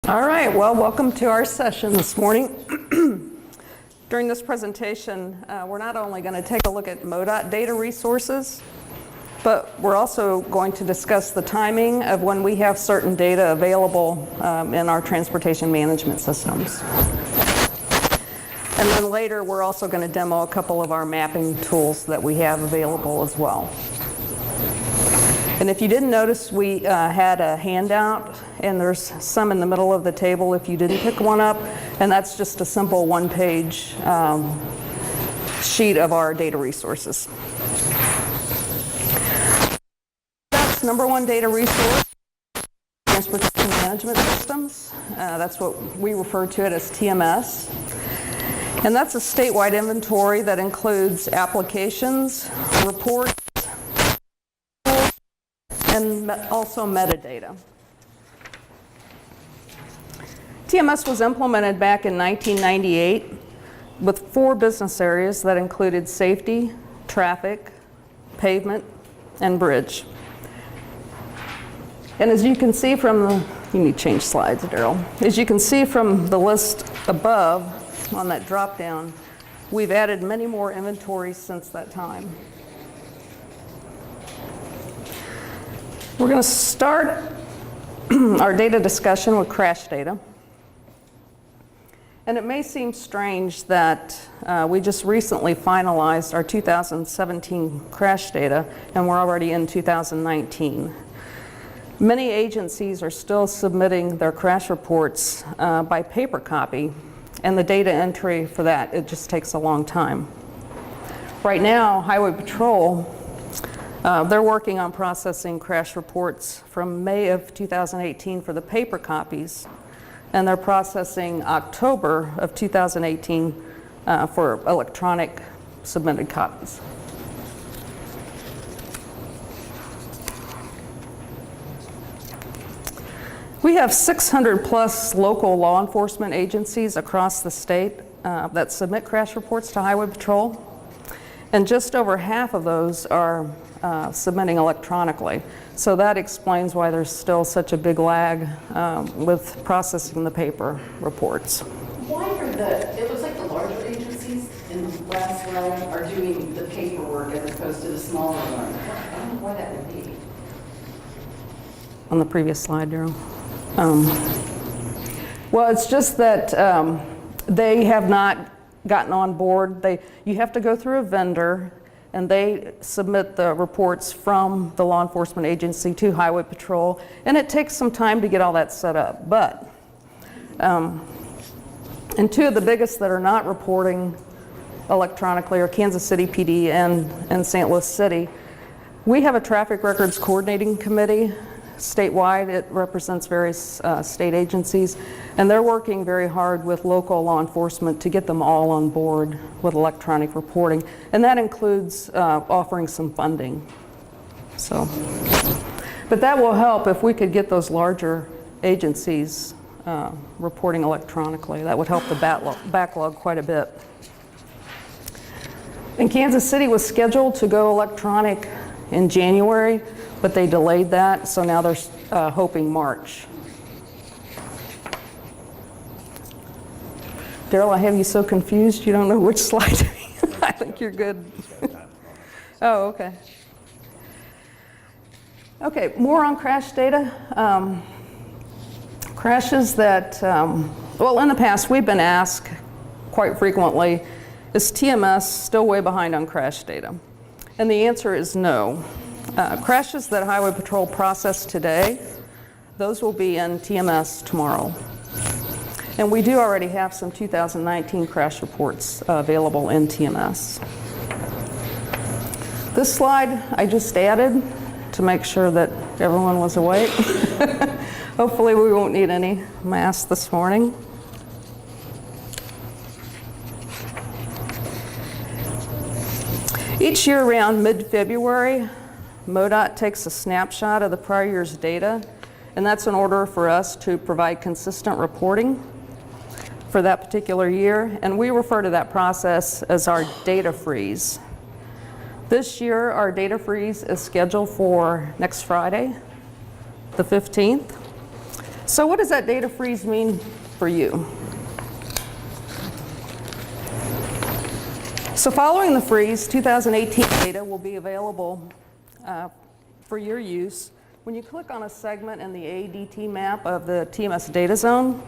All right, well, welcome to our session this morning. During this presentation, we're not only going to take a look at MoDOT data resources, but we're also going to discuss the timing of when we have certain data available in our transportation management systems. And then later, we're also going to demo a couple of our mapping tools that we have available as well. And if you didn't notice, we had a handout, and there's some in the middle of the table if you didn't pick one up, and that's just a simple one-page sheet of our data resources. That's number one data resource, transportation management systems. That's what we refer to it as TMS. And that's a statewide inventory that includes applications, reports, and also metadata. TMS was implemented back in 1998 with 4 business areas that included safety, traffic, pavement, and bridge. And as you can see from the, you need to change slides, Daryl. As you can see from the list above on that drop down, we've added many more inventories since that time. We're going to start our data discussion with crash data. And it may seem strange that we just recently finalized our 2017 crash data, and we're already in 2019. Many agencies are still submitting their crash reports by paper copy, and the data entry for that, it just takes a long time. Right now, Highway Patrol, they're working on processing crash reports from May of 2018 for the paper copies, and they're processing October of 2018 for electronic submitted copies. We have 600 plus local law enforcement agencies across the state that submit crash reports to Highway Patrol, and just over half of those are submitting electronically. So that explains why there's still such a big lag with processing the paper reports. Why are it looks like the larger agencies in the last slide are doing the paperwork as opposed to the smaller ones. I don't know why that would be. On the previous slide, Daryl. Well, it's just that they have not gotten on board. You have to go through a vendor, and they submit the reports from the law enforcement agency to Highway Patrol, and it takes some time to get all that set up. But, and 2 of the biggest that are not reporting electronically are Kansas City PD and St. Louis City. We have a traffic records coordinating committee statewide. It represents various state agencies, and they're working very hard with local law enforcement to get them all on board with electronic reporting, and that includes offering some funding. So, but that will help if we could get those larger agencies reporting electronically. That would help the backlog quite a bit. And Kansas City was scheduled to go electronic in January, but they delayed that, so now they're hoping March. Daryl, I have you so confused you don't know which slide. I think you're good. Oh, okay. Okay, more on crash data. Crashes that, well, in the past we've been asked quite frequently, is TMS still way behind on crash data? And the answer is no. Crashes that Highway Patrol process today, those will be in TMS tomorrow. And we do already have some 2019 crash reports available in TMS. This slide I just added to make sure that everyone was awake. Hopefully we won't need any masks this morning. Each year around mid-February, MoDOT takes a snapshot of the prior year's data, and that's in order for us to provide consistent reporting for that particular year, and we refer to that process as our data freeze. This year, our data freeze is scheduled for next Friday, the 15th. So what does that data freeze mean for you? So following the freeze, 2018 data will be available for your use. When you click on a segment in the ADT map of the TMS data zone,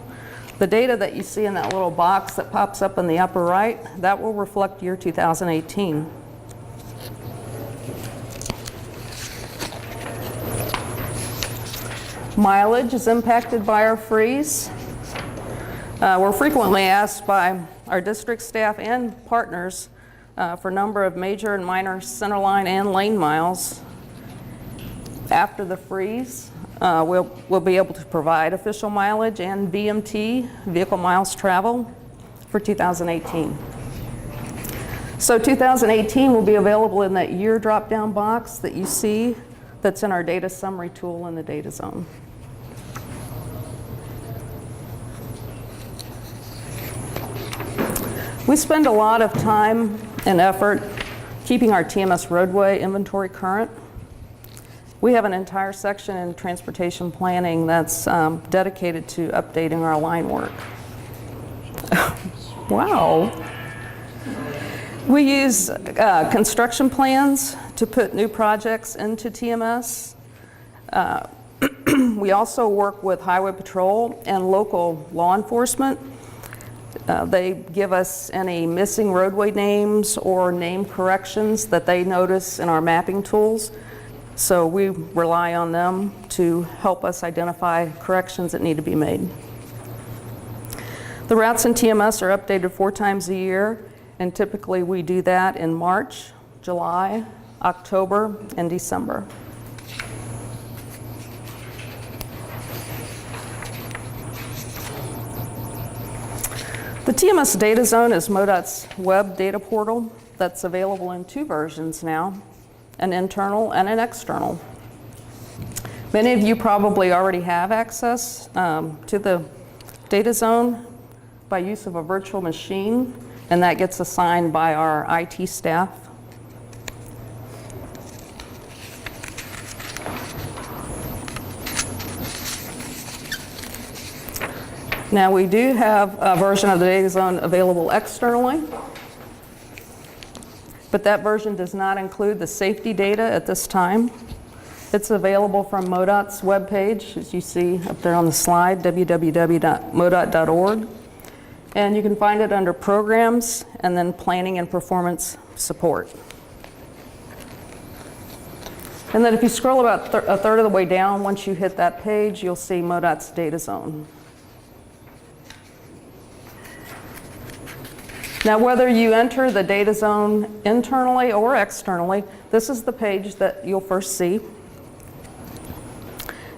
the data that you see in that little box that pops up in the upper right, that will reflect year 2018. Mileage is impacted by our freeze. We're frequently asked by our district staff and partners for a number of major and minor centerline and lane miles. After the freeze, we'll be able to provide official mileage and VMT, vehicle miles travel, for 2018. So 2018 will be available in that year drop-down box that you see that's in our data summary tool in the data zone. We spend a lot of time and effort keeping our TMS roadway inventory current. We have an entire section in transportation planning that's dedicated to updating our line work. Wow. We use construction plans to put new projects into TMS. We also work with Highway Patrol and local law enforcement. They give us any missing roadway names or name corrections that they notice in our mapping tools. So we rely on them to help us identify corrections that need to be made. The routes in TMS are updated 4 times a year, and typically we do that in March, July, October, and December. The TMS Data Zone is MoDOT's web data portal that's available in 2 versions now, an internal and an external. Many of you probably already have access to the data zone by use of a virtual machine, and that gets assigned by our IT staff. Now we do have a version of the data zone available externally, but that version does not include the safety data at this time. It's available from MoDOT's webpage, as you see up there on the slide, www.modot.org. And you can find it under Programs and then Planning and Performance Support. And then if you scroll about a third of the way down, once you hit that page, you'll see MoDOT's data zone. Now, whether you enter the data zone internally or externally, this is the page that you'll first see.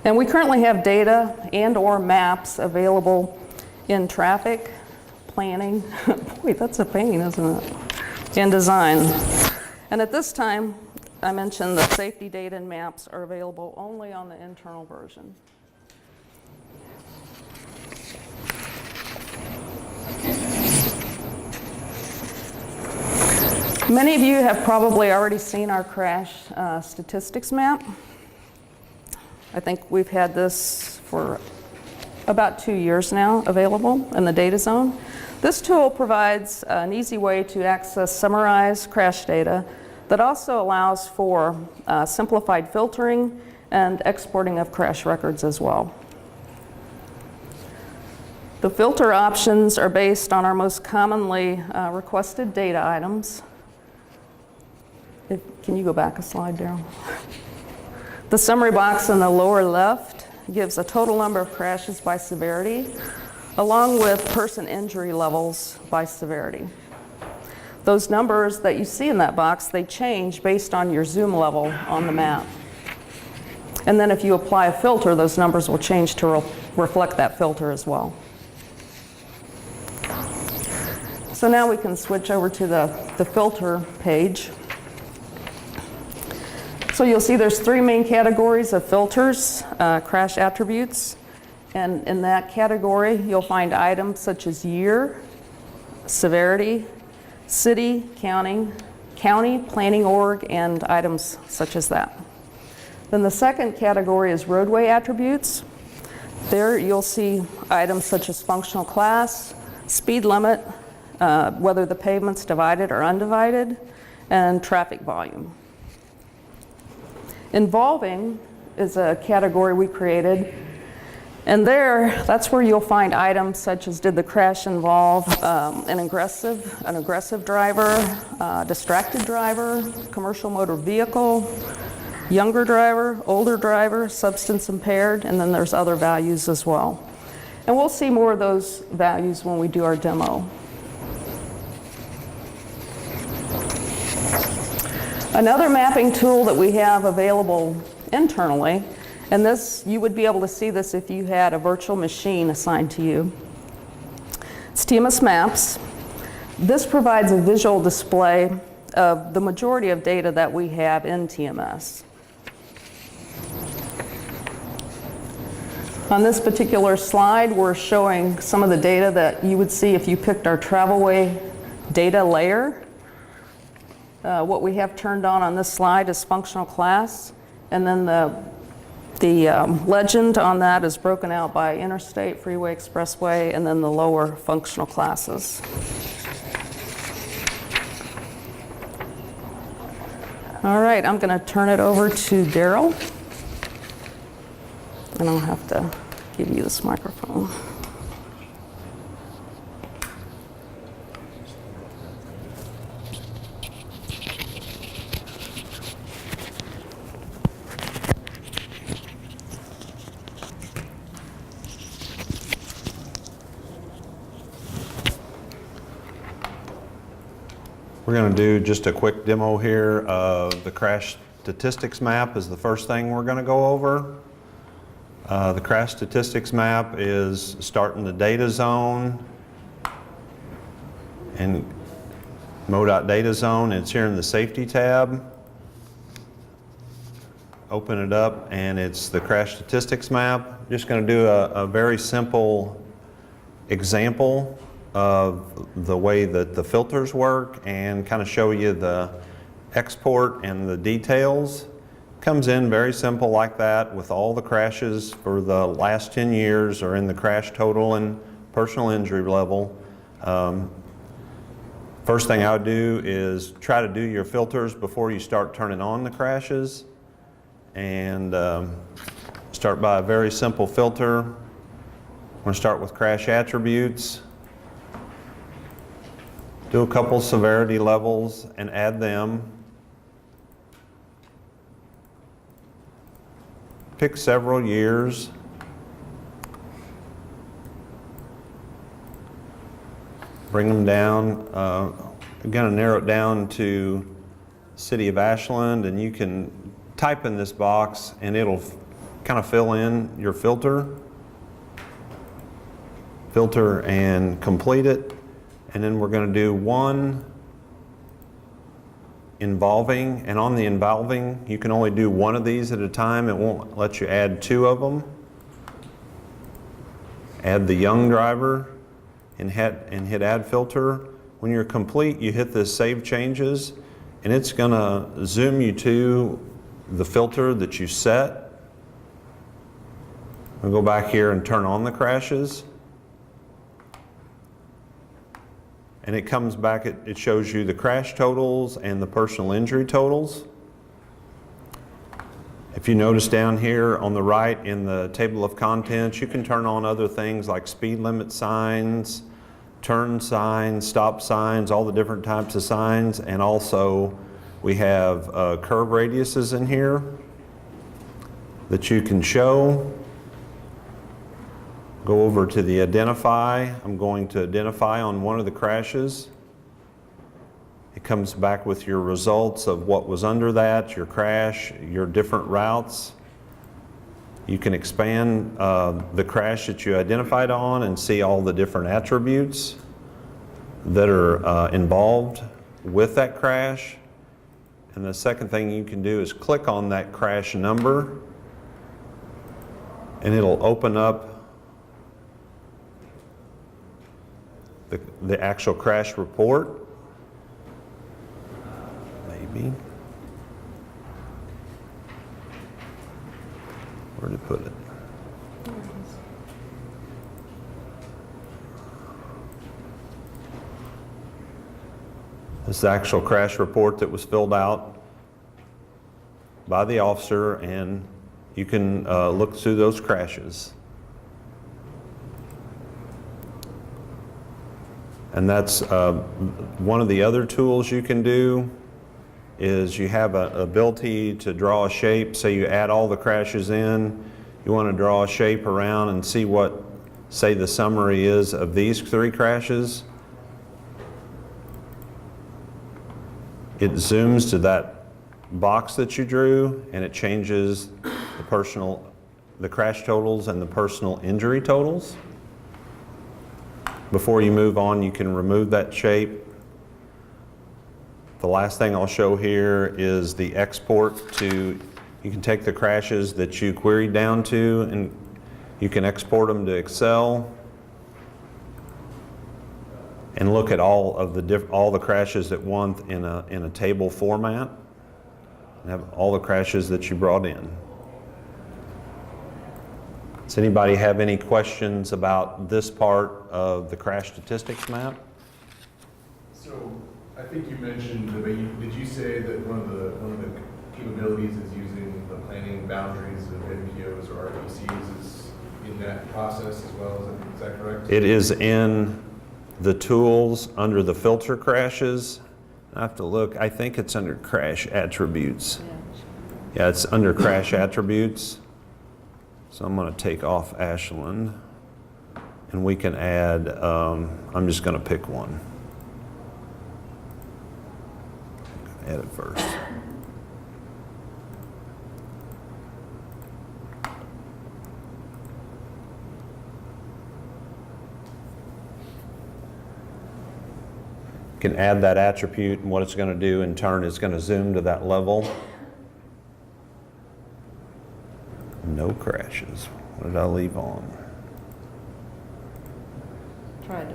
And we currently have data and/or maps available in traffic, planning, boy, that's a pain, isn't it? And design. And at this time, I mentioned that safety data and maps are available only on the internal version. Many of you have probably already seen our crash statistics map. I think we've had this for about 2 years now available in the data zone. This tool provides an easy way to access summarized crash data that also allows for simplified filtering and exporting of crash records as well. The filter options are based on our most commonly requested data items. Can you go back a slide, Daryl? The summary box in the lower left gives a total number of crashes by severity, along with person injury levels by severity. Those numbers that you see in that box, they change based on your zoom level on the map. And then if you apply a filter, those numbers will change to reflect that filter as well. So now we can switch over to the filter page. So you'll see there's 3 main categories of filters, crash attributes. And in that category, you'll find items such as year, severity, city, county, planning org, and items such as that. Then the second category is roadway attributes. There you'll see items such as functional class, speed limit, whether the pavement's divided or undivided, and traffic volume. Involving is a category we created, and that's where you'll find items such as, did the crash involve an aggressive driver, distracted driver, commercial motor vehicle, younger driver, older driver, substance impaired, and then there's other values as well. And we'll see more of those values when we do our demo. Another mapping tool that we have available internally, and this, you would be able to see this if you had a virtual machine assigned to you. It's TMS Maps. This provides a visual display of the majority of data that we have in TMS. On this particular slide, we're showing some of the data that you would see if you picked our travelway data layer. What we have turned on this slide is functional class, and then the legend on that is broken out by interstate, freeway, expressway, and then the lower functional classes. All right, I'm going to turn it over to Daryl, and I'll have to give you this microphone. We're going to do just a quick demo here of the crash statistics map is the first thing we're going to go over. The crash statistics map is starting the data zone and MoDOT data zone. It's here in the safety tab. Open it up and it's the crash statistics map. Just going to do a very simple example of the way that the filters work and kind of show you the export and the details. Comes in very simple like that with all the crashes for the last 10 years are in the crash total and personal injury level. First thing I would do is try to do your filters before you start turning on the crashes, and start by a very simple filter. I'm going to start with crash attributes. Do a couple severity levels and add them. Pick several years. Bring them down. I'm going to narrow it down to City of Ashland, and you can type in this box and it'll kind of fill in your filter and complete it. And then we're going to do one involving, and on the involving you can only do one of these at a time. It won't let you add two of them. Add the young driver and hit add filter. When you're complete, you hit this save changes and it's going to zoom you to the filter that you set. I'll go back here and turn on the crashes. And it comes back, it shows you the crash totals and the personal injury totals. If you notice down here on the right in the table of contents, you can turn on other things like speed limit signs, turn signs, stop signs, all the different types of signs. And also we have curve radiuses in here that you can show. Go over to the identify. I'm going to identify on one of the crashes. It comes back with your results of what was under that, your crash, your different routes. You can expand the crash that you identified on and see all the different attributes that are involved with that crash. And the second thing you can do is click on that crash number and it'll open up the actual crash report. Maybe. Where to put it? This is the actual crash report that was filled out by the officer, and you can look through those crashes. And that's one of the other tools you can do is you have an ability to draw a shape. Say you add all the crashes in, you want to draw a shape around and see what, say, the summary is of these 3 crashes. It zooms to that box that you drew, and it changes the crash totals and the personal injury totals. Before you move on, you can remove that shape. The last thing I'll show here is the export to, you can take the crashes that you queried down to and you can export them to Excel and look at all the crashes at once in a table format and have all the crashes that you brought in. Does anybody have any questions about this part of the crash statistics map? So I think you mentioned, did you say that one of the capabilities is using the planning boundaries of NPOs or RPCs is in that process as well? Is that correct? It is in the tools under the filter crashes. I have to look. I think it's under crash attributes. Yeah, it's under crash attributes. So I'm going to take off Ashland, and we can add, I'm just going to pick one. Add it first. You can add that attribute, and what it's going to do in turn is going to zoom to that level. No crashes. What did I leave on? Try to.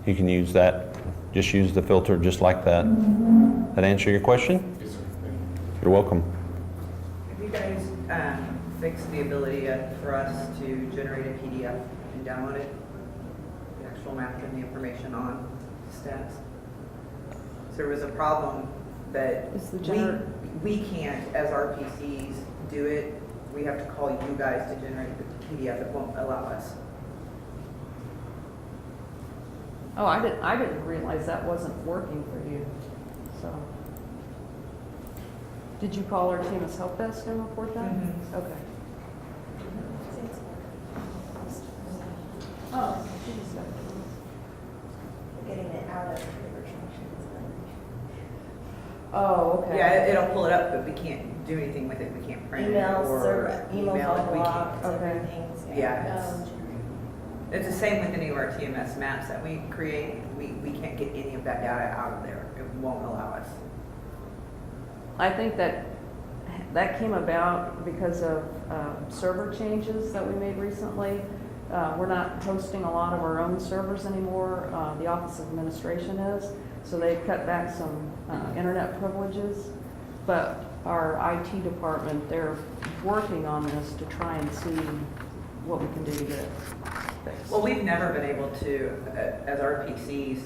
You can use that. Just use the filter just like that. That answer your question? Yes, sir. Thank you. You're welcome. Have you guys fixed the ability for us to generate a PDF and download it? The actual map and the information on stats? So there was a problem that Is the we can't, as RPCs, do it. We have to call you guys to generate the PDF. It won't allow us. Oh, I didn't realize that wasn't working for you, so. Did you call our TMS help desk and report that? Mhm. Okay. Oh, geez. Getting it out of the virtual machines. Oh, okay. Yeah, it'll pull it up, but we can't do anything with it. We can't print Emails, it or server, emails email all it. We blocked, can't. Okay. everything's. Yeah, it's the same with any of our TMS maps that we create. We can't get any of that data out of there. It won't allow us. I think that came about because of server changes that we made recently. We're not hosting a lot of our own servers anymore. The Office of Administration is, so they've cut back some internet privileges. But our IT department, they're working on this to try and see what we can do to get it fixed. Well, we've never been able to, as RPCs,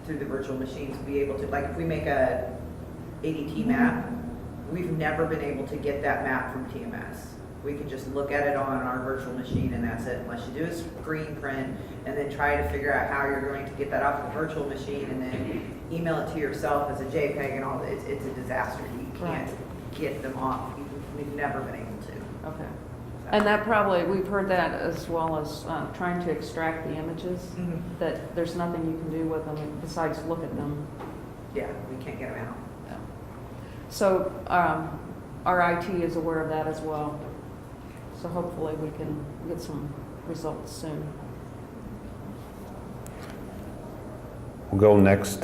through the virtual machines, be able to, like if we make a ADT map, we've never been able to get that map from TMS. We can just look at it on our virtual machine and that's it, unless you do a screen print and then try to figure out how you're going to get that off the virtual machine and then email it to yourself as a JPEG and all. It's a disaster. You can't get them off. We've never been able to. Okay. And that probably, we've heard that as well as trying to extract the images, Mhm. that there's nothing you can do with them besides look at them. Yeah, we can't get them out. So our IT is aware of that as well. So hopefully we can get some results soon. We'll go next,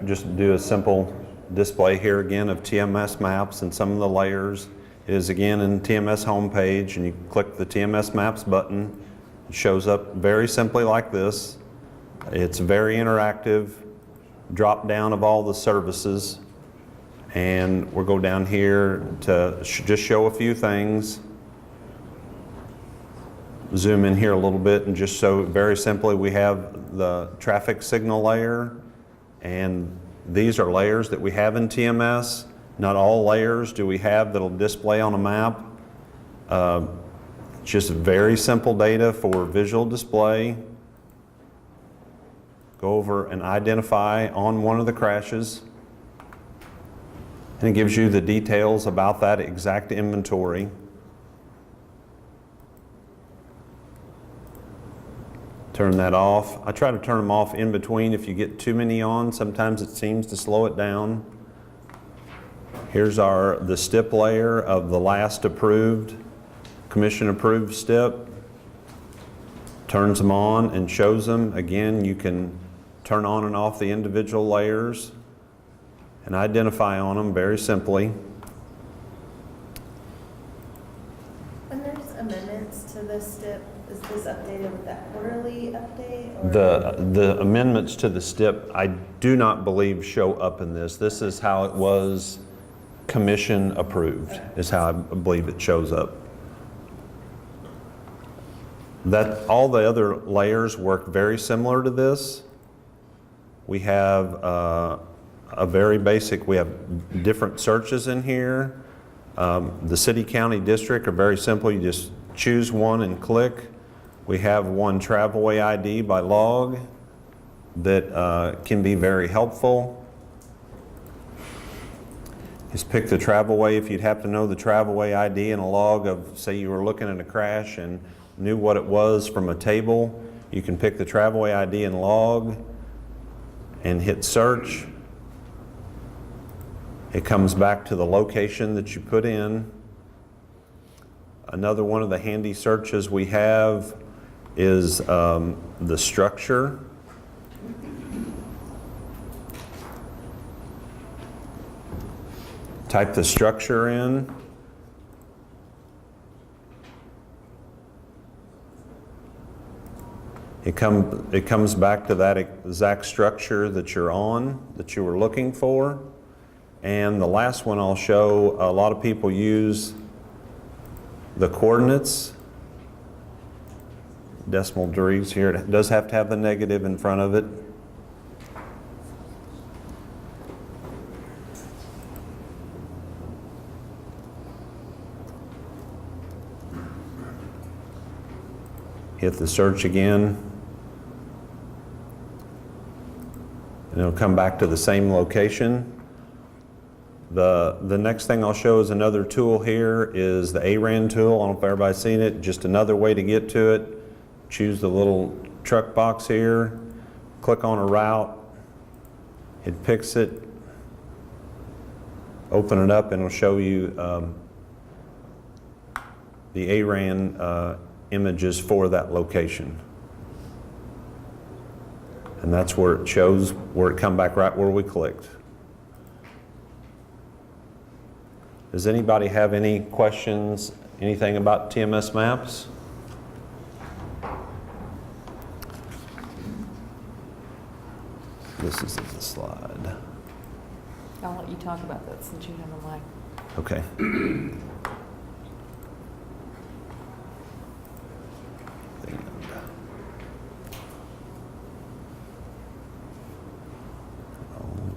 just do a simple display here again of TMS maps and some of the layers is again in TMS homepage, and you click the TMS Maps button. It shows up very simply like this. It's very interactive, drop down of all the services, and we'll go down here to just show a few things. Zoom in here a little bit and just show very simply we have the traffic signal layer, and these are layers that we have in TMS. Not all layers do we have that'll display on a map. Just very simple data for visual display. Go over and identify on one of the crashes. And it gives you the details about that exact inventory. Turn that off. I try to turn them off in between. If you get too many on, sometimes it seems to slow it down. Here's the STIP layer of the last approved, commission approved STIP. Turns them on and shows them. Again, you can turn on and off the individual layers and identify on them very simply. When there's amendments to this STIP, is this updated with that quarterly update? Or? The amendments to the STIP, I do not believe show up in this. This is how it was commission approved, is how I believe it shows up. All the other layers work very similar to this. We have a very basic, we have different searches in here. The city, county, district are very simple. You just choose one and click. We have one travelway ID by log that can be very helpful. Just pick the travelway. If you'd have to know the travelway ID and a log of, say you were looking at a crash and knew what it was from a table, you can pick the travelway ID and log and hit search. It comes back to the location that you put in. Another one of the handy searches we have is the structure. Type the structure in. It comes back to that exact structure that you're on, that you were looking for. And the last one I'll show, a lot of people use the coordinates. Decimal degrees here. It does have to have the negative in front of it. Hit the search again. And it'll come back to the same location. The next thing I'll show is another tool here is the ARAN tool. I don't know if everybody's seen it. Just another way to get to it. Choose the little truck box here. Click on a route. It picks it. Open it up and it'll show you the ARAN images for that location. And that's where it shows where it come back right where we clicked. Does anybody have any questions, anything about TMS maps? This is the slide. I'll let you talk about that since you have a mic. Okay.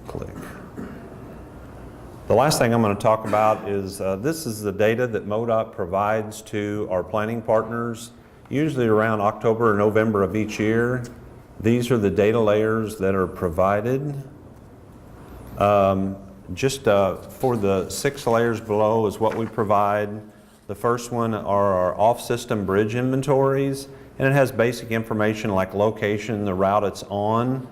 Click. The last thing I'm going to talk about is this is the data that MoDOT provides to our planning partners, usually around October or November of each year. These are the data layers that are provided. Just for the 6 layers below is what we provide. The first one are our off-system bridge inventories, and it has basic information like location, the route it's on.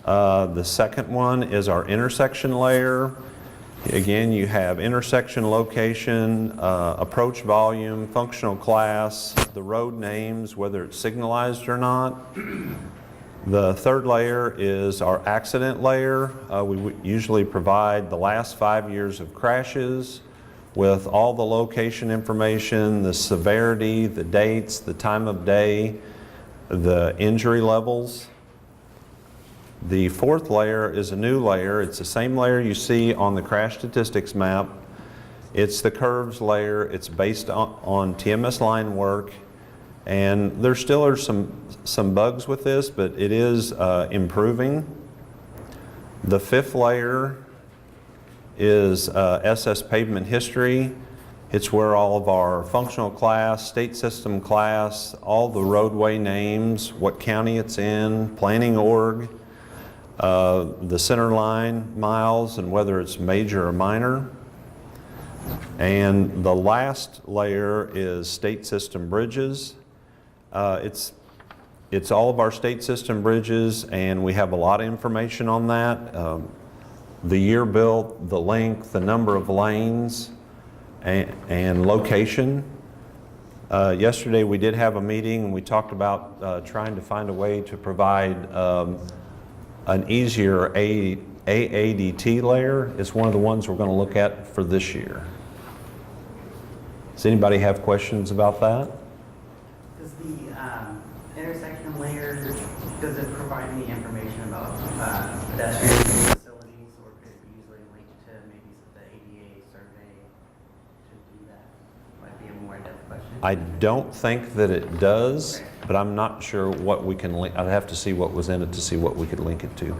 The second one is our intersection layer. Again, you have intersection location, approach volume, functional class, the road names, whether it's signalized or not. The third layer is our accident layer. We usually provide the last 5 years of crashes, with all the location information, the severity, the dates, the time of day, the injury levels. The fourth layer is a new layer. It's the same layer you see on the crash statistics map. It's the curves layer. It's based on TMS line work. And there still are some bugs with this, but it is improving. The fifth layer is SS pavement history. It's where all of our functional class, state system class, all the roadway names, what county it's in, planning org, the center line miles, and whether it's major or minor. And the last layer is state system bridges. It's all of our state system bridges, and we have a lot of information on that. The year built, the length, the number of lanes, and location. Yesterday we did have a meeting and we talked about trying to find a way to provide an easier AADT layer. It's one of the ones we're going to look at for this year. Does anybody have questions about that? Does the intersection layer, does it provide any information about pedestrian facilities, or could it be easily linked to maybe the ADA survey to do that? Might be a more in-depth question. I don't think that it does, but I'm not sure what we can link. I'd have to see what was in it to see what we could link it to.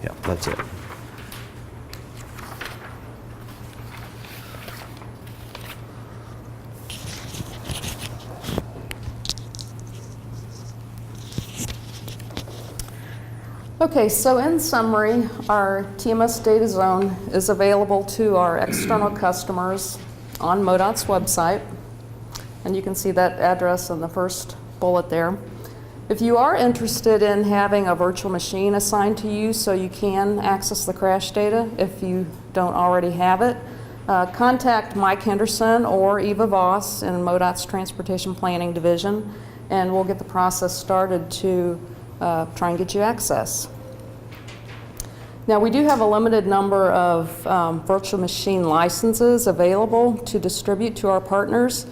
Yeah, that's it. Okay, so in summary, our TMS data zone is available to our external customers on MoDOT's website, and you can see that address in the first bullet there. If you are interested in having a virtual machine assigned to you so you can access the crash data if you don't already have it, contact Mike Henderson or Eva Voss in MoDOT's Transportation Planning Division, and we'll get the process started to try and get you access. Now, we do have a limited number of virtual machine licenses available to distribute to our partners.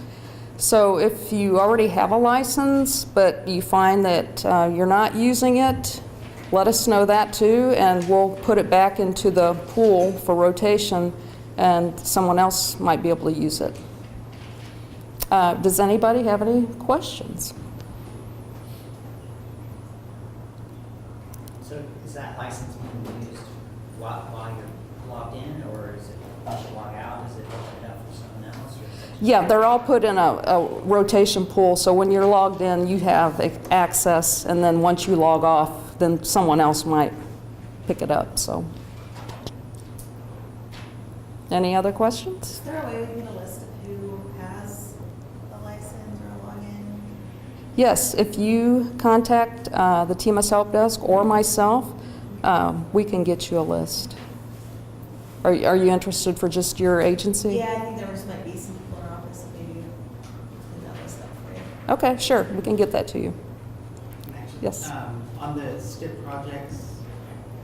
So if you already have a license, but you find that you're not using it, let us know that too, and we'll put it back into the pool for rotation, and someone else might be able to use it. Does anybody have any questions? So is that license being used while you're logged in, or is it once you log out, is it opened up for someone else? Or is it Yeah, they're all put in a rotation pool, so when you're logged in, you have access, and then once you log off, then someone else might pick it up, so. Any other questions? Is there a way we can get a list of who has a license or a login? Yes, if you contact the TMS Help Desk or myself, we can get you a list. Are you interested for just your agency? Yeah, I think there just might be some people in our office that maybe clean that list up for you. Okay, sure, we can get that to you. actually, Yes. on the STIP projects,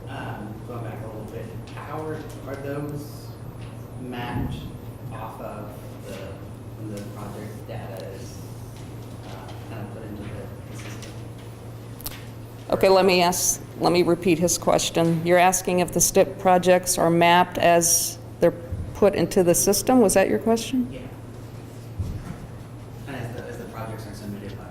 going back a little bit, how are those mapped off of when the project data is kind of put into the system? Okay, let me repeat his question. You're asking if the STIP projects are mapped as they're put into the system? Was that your question? Yeah. And as the projects are submitted by.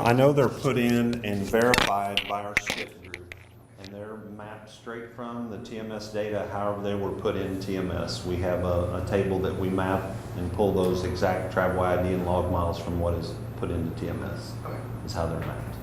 I know they're put in and verified by our STIP group, and they're mapped straight from the TMS data, however they were put in TMS. We have a table that we map and pull those exact travel ID and log miles from what is put into TMS. Okay. Is how they're mapped.